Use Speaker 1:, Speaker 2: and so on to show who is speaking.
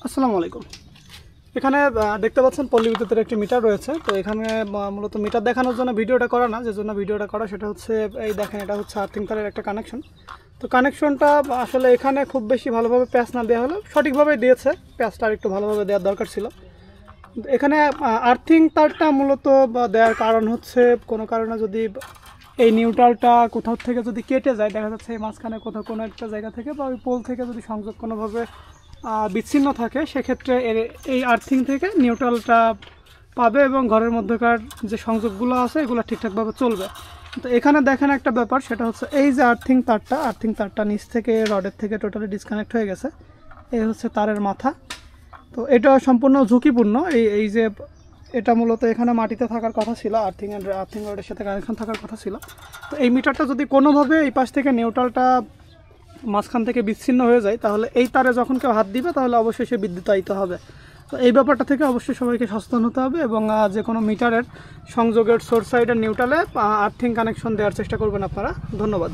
Speaker 1: আসসালামু আলাইকুম। এখানে দেখতে পাচ্ছেন পল্লী বিদ্যুতের একটি মিটার রয়েছে। তো এখানে মূলত মিটার দেখানোর জন্য ভিডিওটা করা না, যে জন্য ভিডিওটা করা সেটা হচ্ছে এই দেখেন, এটা হচ্ছে আর্থিং তারের একটা কানেকশন। তো কানেকশনটা আসলে এখানে খুব বেশি ভালোভাবে প্যাচ না দেওয়া হলেও সঠিকভাবে দিয়েছে, প্যাচটা আর একটু ভালোভাবে দেওয়ার দরকার ছিল। এখানে আর্থিং তারটা মূলত দেওয়ার কারণ হচ্ছে কোনো কারণে যদি এই নিউট্রালটা কোথাও থেকে যদি কেটে যায়, দেখা যাচ্ছে এই মাঝখানে কোথাও কোনো একটা জায়গা থেকে বা ওই পোল থেকে যদি সংযোগ কোনোভাবে বিচ্ছিন্ন থাকে, সেক্ষেত্রে এই আর্থিং থেকে নিউট্রালটা পাবে এবং ঘরের মধ্যেকার যে সংযোগগুলো আছে এগুলো ঠিকঠাকভাবে চলবে। তো এখানে দেখেন একটা ব্যাপার, সেটা হচ্ছে এই যে আর্থিং তারটা নিচ থেকে রডের থেকে টোটালি ডিসকানেক্ট হয়ে গেছে। এই হচ্ছে তারের মাথা। তো এটা সম্পূর্ণ ঝুঁকিপূর্ণ। এই যে এটা মূলত এখানে মাটিতে থাকার কথা ছিল, আর্থিং রডের সাথে কানেকশন থাকার কথা ছিল। তো এই মিটারটা যদি কোনোভাবে এই পাশ থেকে নিউট্রালটা মাঝখান থেকে বিচ্ছিন্ন হয়ে যায়, তাহলে এই তারে যখন কেউ হাত দিবে তাহলে অবশ্যই সে বিদ্যুতায়িত হবে। তো এই ব্যাপারটা থেকে অবশ্যই সবাইকে সচেতন হতে হবে এবং যে কোনো মিটারের সংযোগের সোর্স সাইডের নিউট্রালে আর্থিং কানেকশন দেওয়ার চেষ্টা করবেন আপনারা। ধন্যবাদ।